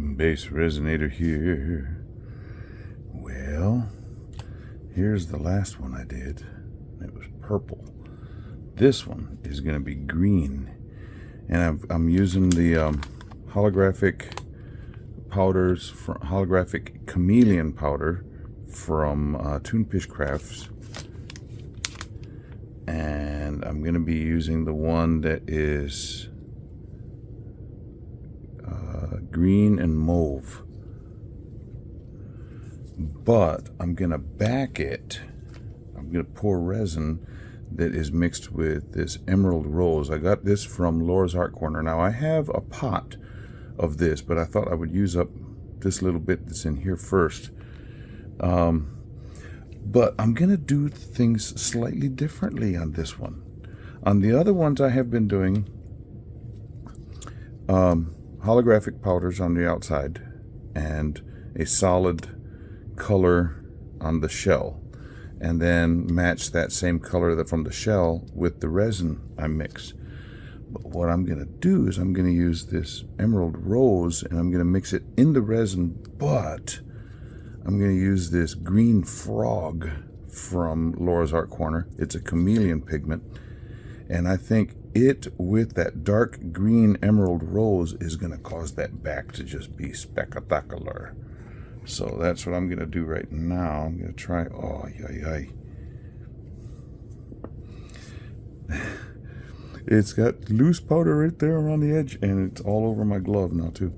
BassResinator here. Well, here's the last one I did. It was purple. This one is going to be green, and I'm using the holographic powders, holographic chameleon powder from Toonfish Crafts, and I'm going to be using the one that is green and mauve, but I'm gonna back it. I'm gonna pour resin that is mixed with this emerald rose. I got this from Laura's Art Corner. Now I have a pot of this, but I thought I would use up this little bit that's in here first. But I'm gonna do things slightly differently on this one. On the other ones I have been doing holographic powders on the outside and a solid color on the shell, and then match that same color from the shell with the resin I mix. But what I'm going to do is I'm going to use this emerald rose and I'm going to mix it in the resin, but I'm going to use this green frog from Laura's Art Corner. It's a chameleon pigment, and I think it with that dark green emerald rose is going to cause that back to just be spectacular. So that's what I'm going to do right now. I'm going to try. Oh, yay. It's got loose powder right there around the edge, and it's all over my glove now too.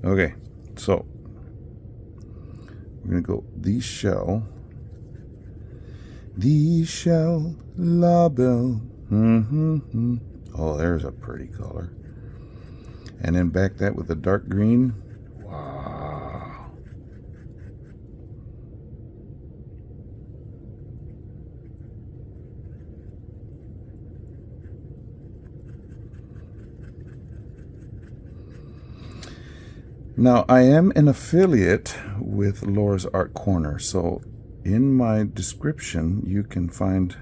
Okay, so we're going to go the shell la belle. Oh, there's a pretty color. And then back that with the dark green. Wow. Now, I am an affiliate with Laura's Art Corner, so in my description you can find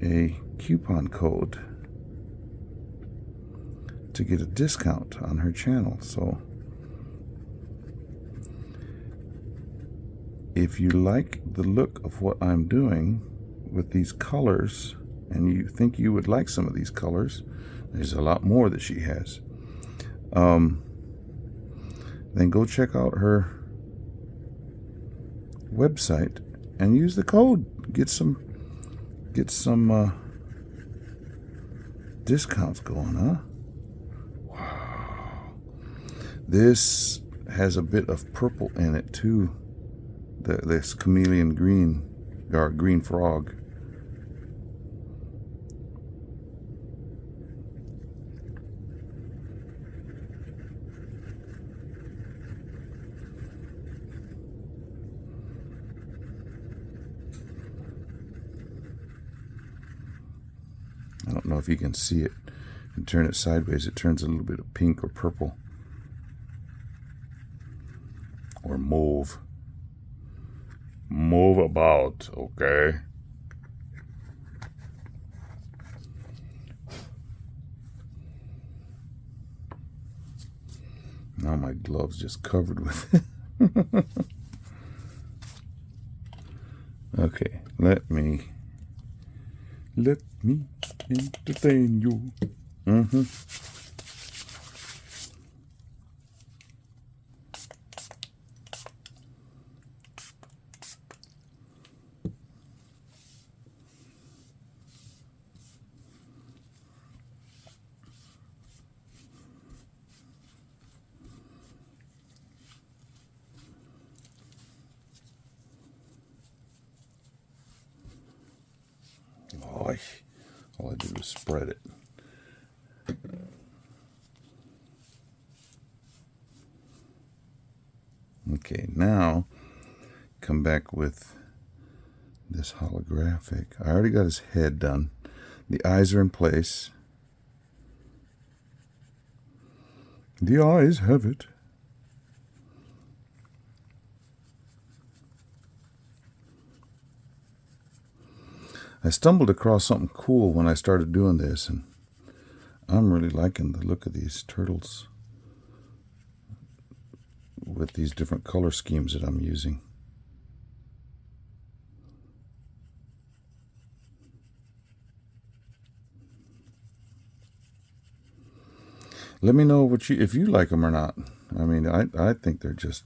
a coupon code to get a discount on her channel. So if you like the look of what I'm doing with these colors and you think you would like some of these colors, there's a lot more that she has, then go check out her website and use the code. Get some discounts going, huh? Wow. This has a bit of purple in it too. This chameleon green, or green frog. I don't know if you can see it, and turn it sideways, it turns a little bit of pink or purple or mauve. Move about, okay? Now my glove's just covered with it. Okay, let me entertain you. All I did was spread it. Okay, now come back with this holographic. I already got his head done. The eyes are in place. The eyes have it. I stumbled across something cool when I started doing this, and I'm really liking the look of these turtles. with these different color schemes that I'm using. Let me know if you like them or not. I mean, I think they're just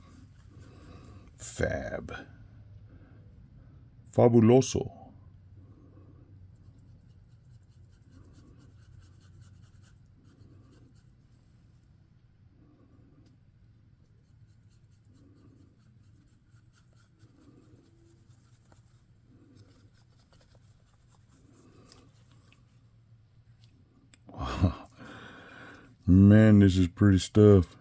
fabuloso. Man, this is pretty stuff.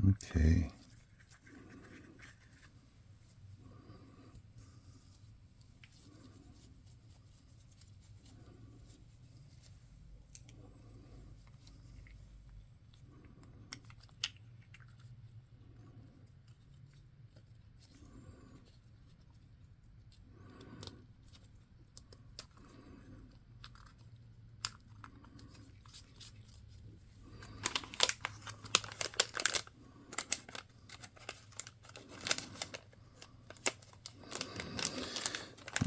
Okay.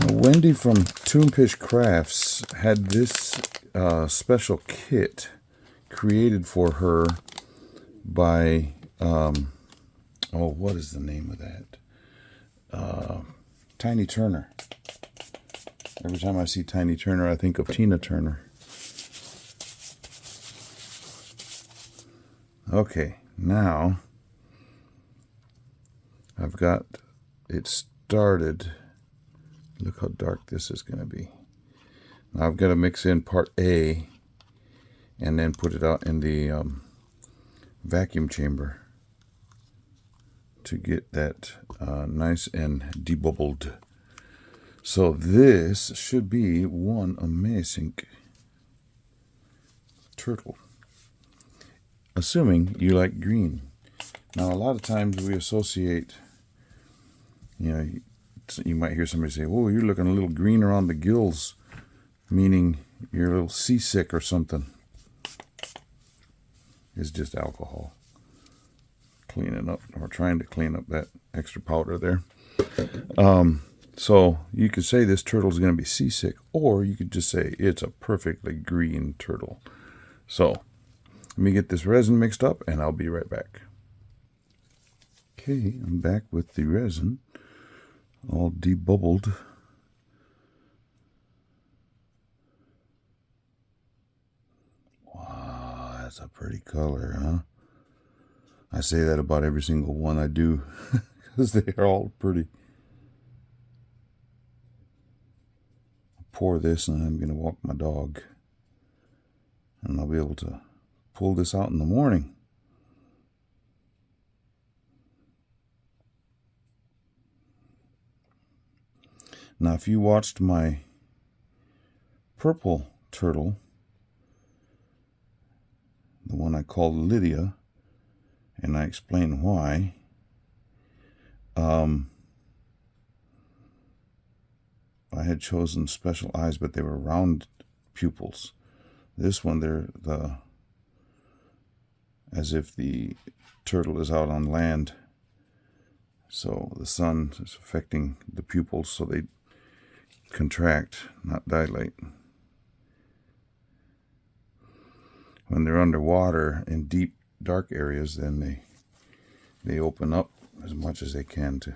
Wendy from Toonfish Crafts had this special kit created for her by, what is the name of that? Tiny Turner. Every time I see Tiny Turner, I think of Tina Turner. Okay, now I've got it started. Look how dark this is going to be. Now I've got to mix in part A and then put it out in the vacuum chamber to get that nice and debubbled. So this should be one amazing turtle, assuming you like green. Now a lot of times we associate, you might hear somebody say, "Oh, you're looking a little green around the gills," meaning you're a little seasick or something. It's just alcohol cleaning up, or trying to clean up that extra powder there. So you could say this turtle is going to be seasick, or you could just say it's a perfectly green turtle. So let me get this resin mixed up and I'll be right back. Okay, I'm back with the resin all debubbled pretty color, huh? I say that about every single one I do because they are all pretty. Pour this and I'm going to walk my dog. And I'll be able to pull this out in the morning. Now, if you watched my purple turtle, the one I called Lydia, and I explained why, I had chosen special eyes, but they were round pupils. This one, they're as if the turtle is out on land, so the sun is affecting the pupils, so they contract, not dilate. When they're underwater in deep, dark areas, then they open up as much as they can to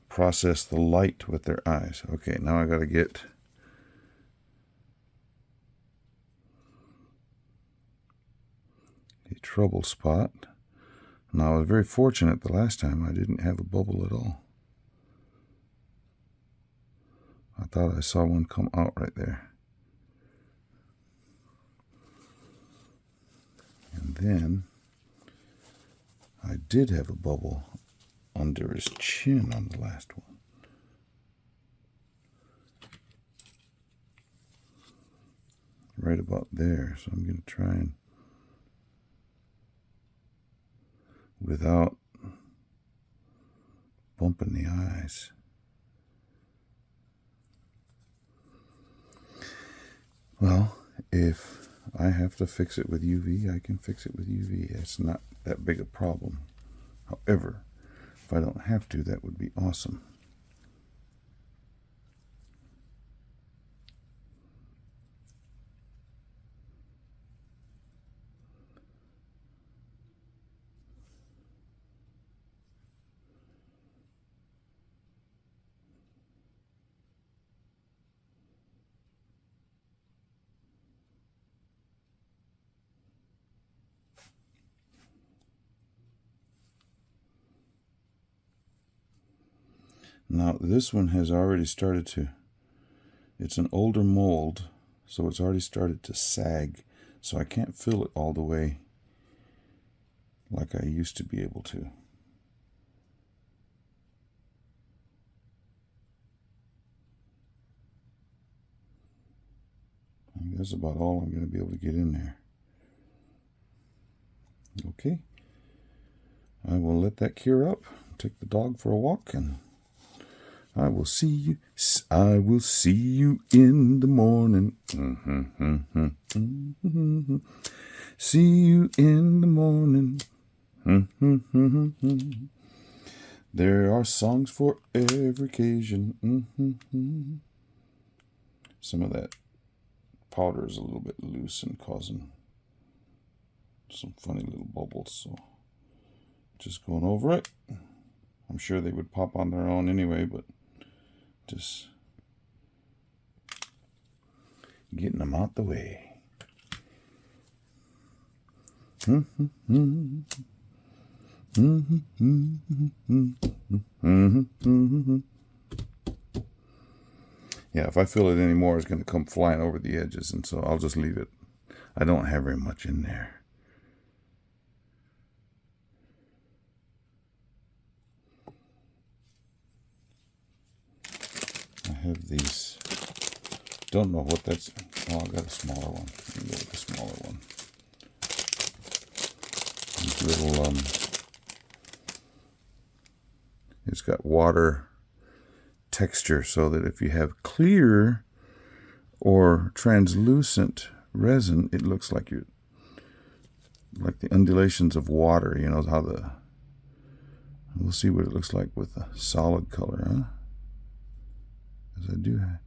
process the light with their eyes. Okay, now I got to get a trouble spot. Now, I was very fortunate the last time I didn't have a bubble at all. I thought I saw one come out right there. And then I did have a bubble under his chin on the last one. Right about there. So I'm going to try and, without bumping the eyes. Well, if I have to fix it with UV, I can fix it with UV. It's not that big a problem. However, if I don't have to, that would be awesome. Now, this one has already started to, it's an older mold, so it's already started to sag, so I can't fill it all the way like I used to be able to. And that's about all I'm going to be able to get in there. Okay, I will let that cure up, take the dog for a walk, and I will see you in the morning. See you in the morning. There are songs for every occasion. Some of that powder is a little bit loose and causing some funny little bubbles, so just going over it. I'm sure they would pop on their own anyway, but just getting them out the way. Yeah, if I fill it anymore, it's going to come flying over the edges, and so I'll just leave it. I don't have very much in there. I have these, don't know what that's, oh, I got a smaller one. Let me go with the smaller one. These little, it's got water texture, so that if you have clear or translucent resin, it looks like you're, like the undulations of water, you know, how the, we'll see what it looks like with a solid color, huh? Because I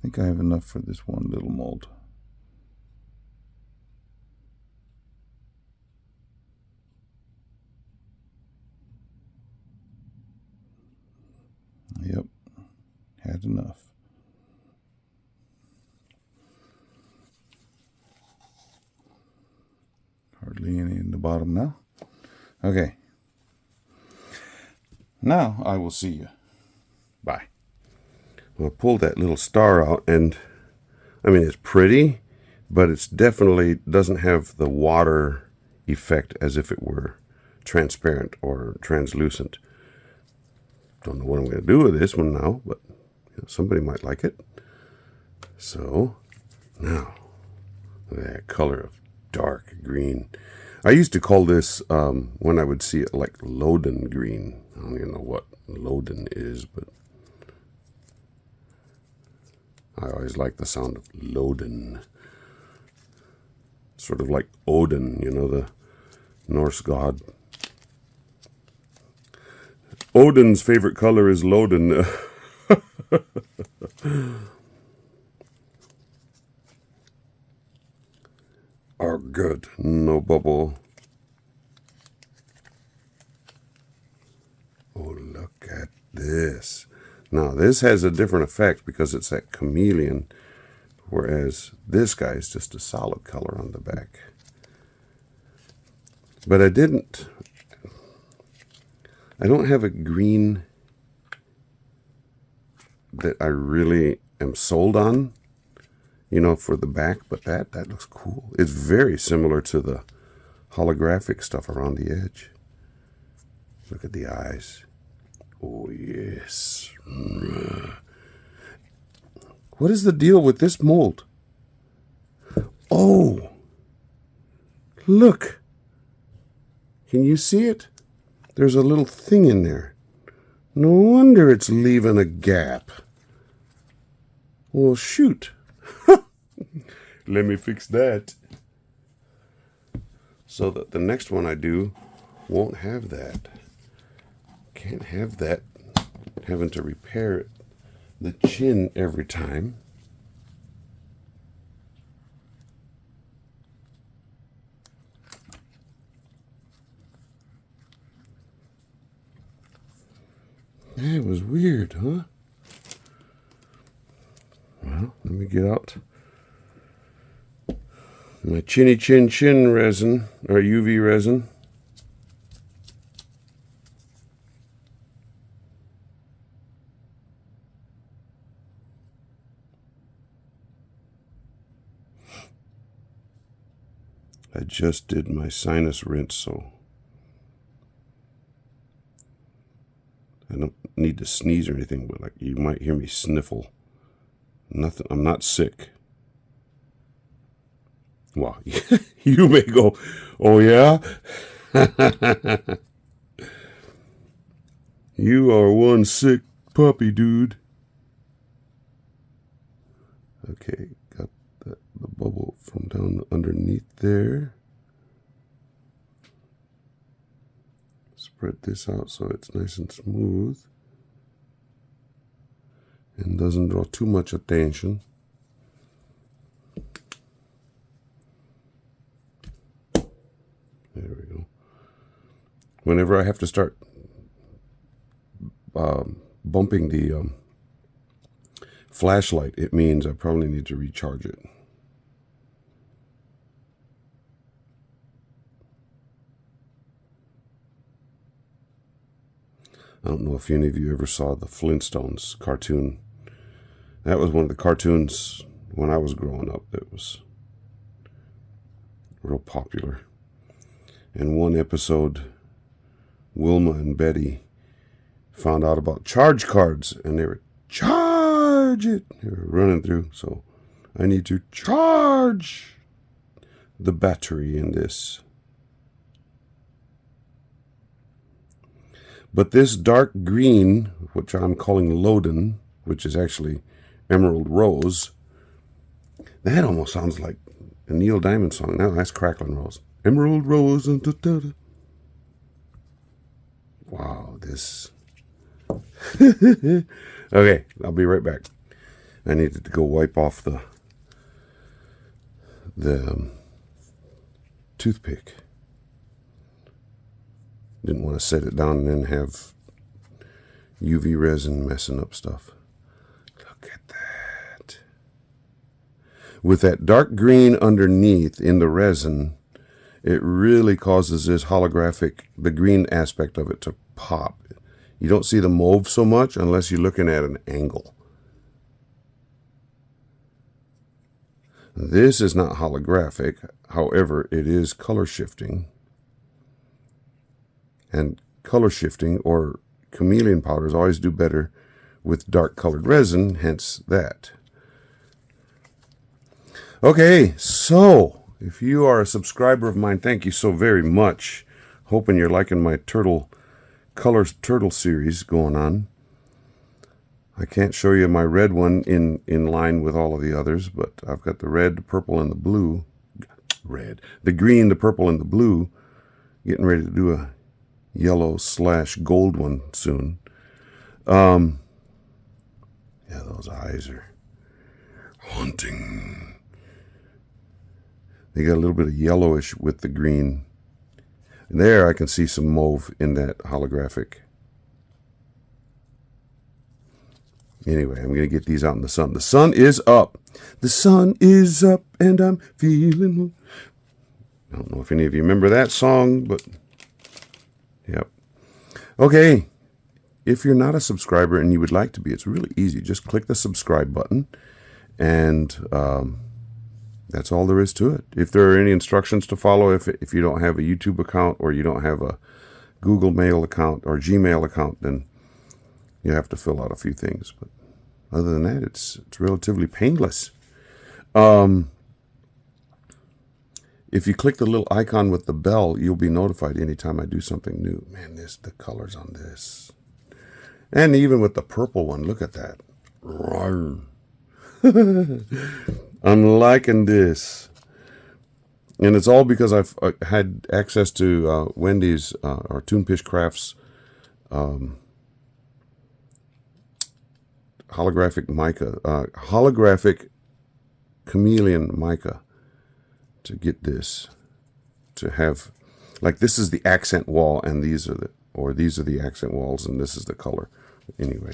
think I have enough for this one little mold. Yep, had enough. bottom now. Okay. Now I will see you. Bye. Well, I pulled that little star out, and I mean, it's pretty, but it's definitely doesn't have the water effect as if it were transparent or translucent. Don't know what I'm going to do with this one now, but somebody might like it. So now, look at that color of dark green. I used to call this, when I would see it, like Loden green. I don't even know what Loden is, but I always like the sound of Loden. Sort of like Odin, you know, the Norse god. Odin's favorite color is Loden. Oh, good. No bubble. Oh, look at this. Now, this has a different effect because it's that chameleon, whereas this guy is just a solid color on the back. But I don't have a green that I really am sold on, you know, for the back, but that looks cool. It's very similar to the holographic stuff around the edge. Look at the eyes. Oh, yes. What is the deal with this mold? Oh, look. Can you see it? There's a little thing in there. No wonder it's leaving a gap. Well, shoot. Let me fix that. So that the next one I do won't have that. Can't have that having to repair the chin every time. That was weird, huh? Well, let me get out my chinny chin resin, or UV resin. I just did my sinus rinse, so I don't need to sneeze or anything, but like you might hear me sniffle. Nothing. I'm not sick. Well, you may go, oh yeah? You are one sick puppy, dude. Okay, got the bubble from down underneath there. Spread this out so it's nice and smooth and doesn't draw too much attention. There we go. Whenever I have to start bumping the flashlight, it means I probably need to recharge it. I don't know if any of you ever saw the Flintstones cartoon. That was one of the cartoons when I was growing up that was real popular. In one episode, Wilma and Betty found out about charge cards, and they were, charge it! They were running through, so I need to charge the battery in this. But this dark green, which I'm calling Loden, which is actually Emerald Rose, that almost sounds like a Neil Diamond song. Now that's Crackling Rose. Emerald Rose. And wow, this. Okay, I'll be right back. I needed to go wipe off the toothpick. Didn't want to set it down and then have UV resin messing up stuff. Look at that. With that dark green underneath in the resin, it really causes this holographic, the green aspect of it to pop. You don't see the mauve so much unless you're looking at an angle. This is not holographic, however, it is color shifting. And color shifting or chameleon powders always do better with dark colored resin, hence that. Okay, so if you are a subscriber of mine, thank you so very much. Hoping you're liking my turtle series going on. I can't show you my red one in line with all of the others, but I've got the red, the purple, and the blue. The green, the purple, and the blue. Getting ready to do a yellow/gold one soon. Yeah, those eyes are haunting. They got a little bit of yellowish with the green. And there I can see some mauve in that holographic. Anyway, I'm going to get these out in the sun. The sun is up. The sun is up and I'm feeling... I don't know if any of you remember that song, but... Yep. Okay. If you're not a subscriber and you would like to be, it's really easy. Just click the subscribe button and that's all there is to it. If there are any instructions to follow, if you don't have a YouTube account or you don't have a Google Mail account or Gmail account, then you have to fill out a few things, but other than that, it's relatively painless. If you click the little icon with the bell, you'll be notified anytime I do something new. Man, the colors on this, and even with the purple one, look at that. I'm liking this, and it's all because I've had access to Wendy's or Toonfish Crafts holographic mica, holographic chameleon mica, to get this, to have, like, this is the accent wall and these are the accent walls and this is the color. Anyway,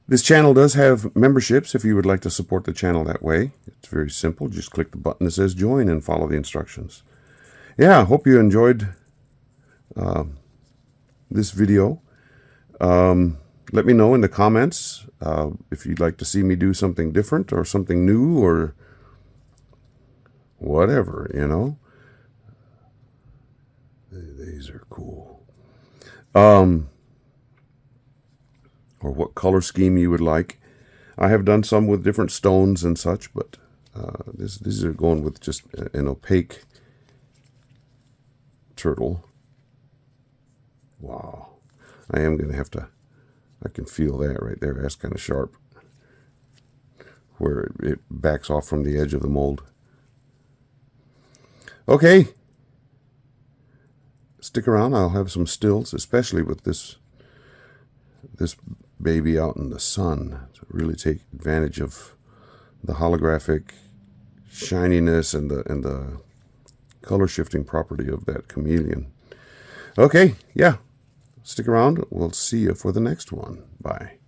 this channel does have memberships if you would like to support the channel that way. It's very simple. Just click the button that says join and follow the instructions. Yeah, I hope you enjoyed this video. Let me know in the comments if you'd like to see me do something different or something new or whatever, you know. These are cool. Or what color scheme you would like. I have done some with different stones and such, but these are going with just an opaque turtle. Wow. I am going to have to... I can feel that right there. That's kind of sharp. Where it backs off from the edge of the mold. Okay. Stick around. I'll have some stills, especially with this baby out in the sun, to really take advantage of the holographic shininess and the color shifting property of that chameleon. Okay, yeah. Stick around. We'll see you for the next one. Bye.